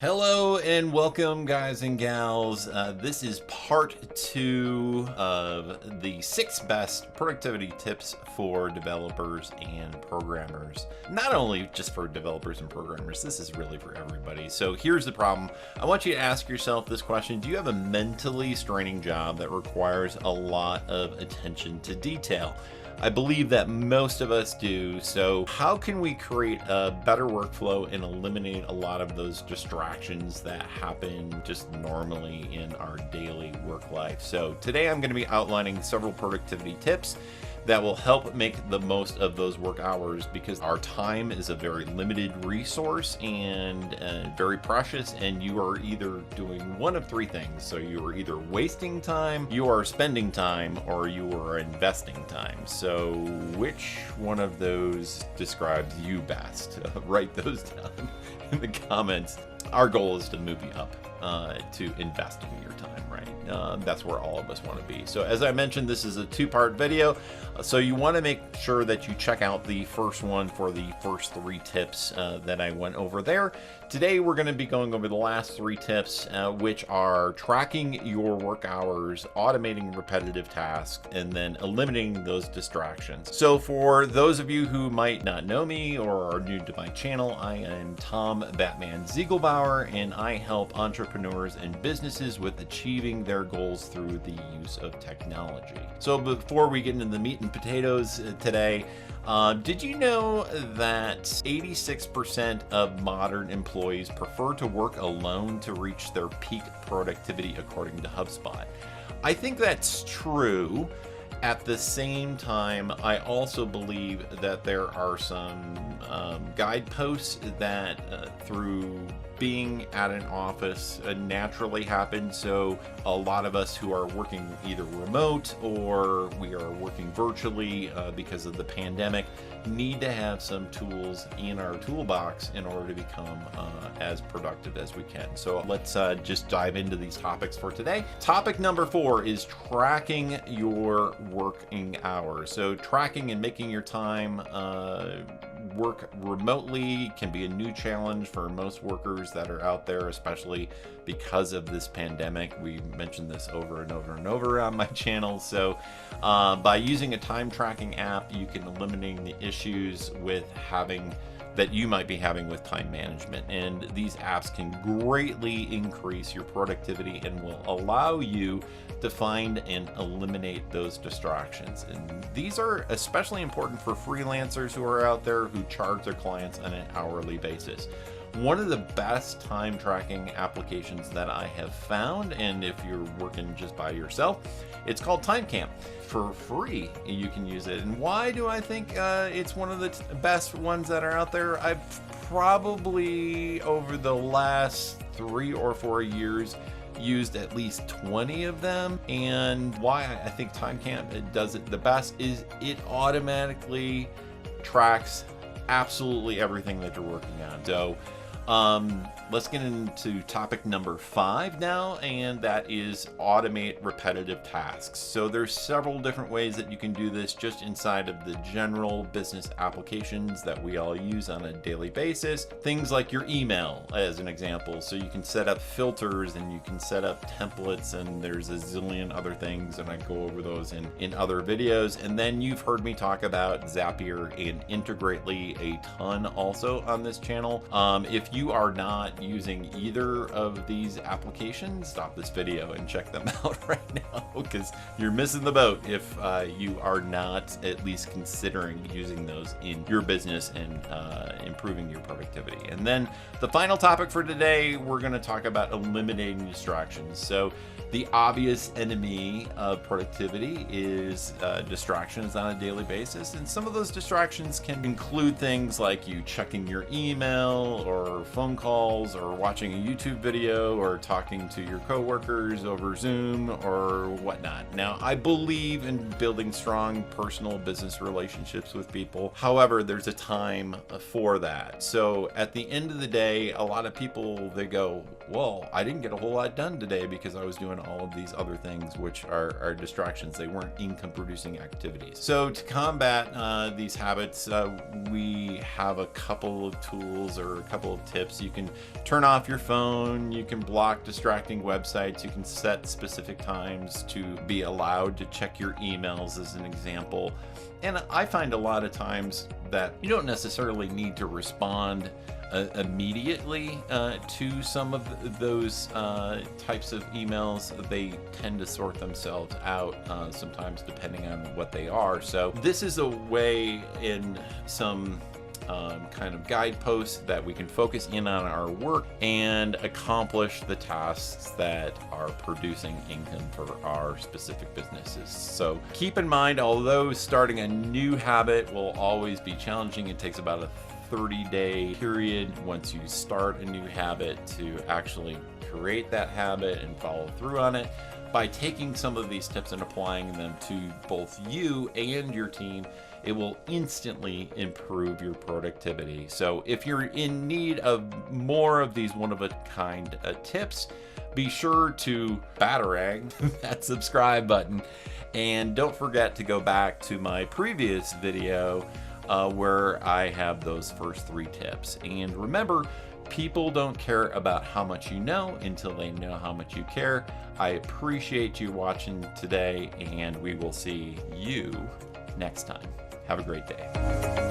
Hello and welcome, guys and gals. This is part 2 of the 6 best productivity tips for developers and programmers. Not only just for developers and programmers, this is really for everybody. So here's the problem. I want you to ask yourself this question. Do you have a mentally straining job that requires a lot of attention to detail? I believe that most of us do. So how can we create a better workflow and eliminate a lot of those distractions that happen just normally in our daily work life? So today I'm going to be outlining several productivity tips that will help make the most of those work hours, because our time is a very limited resource and very precious, and you are either doing one of 3 things. So you are either wasting time, you are spending time, or you are investing time. So which one of those describes you best? Write those down in the comments. Our goal is to move you up to investing your time, right? That's where all of us want to be. So as I mentioned, this is a 2-part video. So you want to make sure that you check out the first one for the first 3 tips that I went over there. Today, we're going to be going over the last 3 tips, which are tracking your work hours, automating repetitive tasks, and then eliminating those distractions. So for those of you who might not know me or are new to my channel, I am Tom Batman Ziegelbauer, and I help entrepreneurs and businesses with achieving their goals through the use of technology. So before we get into the meat and potatoes today, did you know that 86% of modern employees prefer to work alone to reach their peak productivity, according to HubSpot? I think that's true. At the same time, I also believe that there are some guideposts that through being at an office naturally happen. So a lot of us who are working either remote or we are working virtually because of the pandemic need to have some tools in our toolbox in order to become as productive as we can. So let's just dive into these topics for today. Topic number 4 is tracking your working hours. So tracking and making your time work remotely can be a new challenge for most workers that are out there, especially because of this pandemic. We mentioned this over and over and over on my channel. So by using a time tracking app, you can eliminate the issues with having that you might be having with time management. And these apps can greatly increase your productivity and will allow you to find and eliminate those distractions. And these are especially important for freelancers who are out there who charge their clients on an hourly basis. One of the best time tracking applications that I have found, and if you're working just by yourself, it's called TimeCamp. For free, you can use it. And why do I think it's one of the best ones that are out there? I've probably, over the last 3 or 4 years, used at least 20 of them. And why I think TimeCamp does it the best is it automatically tracks absolutely everything that you're working on. So let's get into topic number 5 now, and that is automate repetitive tasks. So there's several different ways that you can do this just inside of the general business applications that we all use on a daily basis. Things like your email, as an example. So you can set up filters and you can set up templates, and there's a zillion other things, and I go over those in other videos. And then you've heard me talk about Zapier and Integrately a ton also on this channel. If you are not using either of these applications, stop this video and check them out right now, because you're missing the boat if you are not at least considering using those in your business and improving your productivity. And then the final topic for today, we're going to talk about eliminating distractions. So the obvious enemy of productivity is distractions on a daily basis. And some of those distractions can include things like you checking your email or phone calls or watching a YouTube video or talking to your coworkers over Zoom or whatnot. Now, I believe in building strong personal business relationships with people. However, there's a time for that. So at the end of the day, a lot of people, they go, well, I didn't get a whole lot done today because I was doing all of these other things, which are distractions. They weren't income producing activities. So to combat these habits, we have a couple of tools or a couple of tips. You can turn off your phone, you can block distracting websites, you can set specific times to be allowed to check your emails as an example. And I find a lot of times that you don't necessarily need to respond immediately to some of those types of emails. They tend to sort themselves out sometimes depending on what they are. So this is a way in some kind of guideposts that we can focus in on our work and accomplish the tasks that are producing income for our specific businesses. So keep in mind, although starting a new habit will always be challenging, it takes about a 30-day period once you start a new habit to actually create that habit and follow through on it. By taking some of these tips and applying them to both you and your team, it will instantly improve your productivity. So if you're in need of more of these one-of-a-kind tips, be sure to batarang that subscribe button, and don't forget to go back to my previous video where I have those first 3 tips. And remember, people don't care about how much you know until they know how much you care. I appreciate you watching today, and we will see you next time. Have a great day.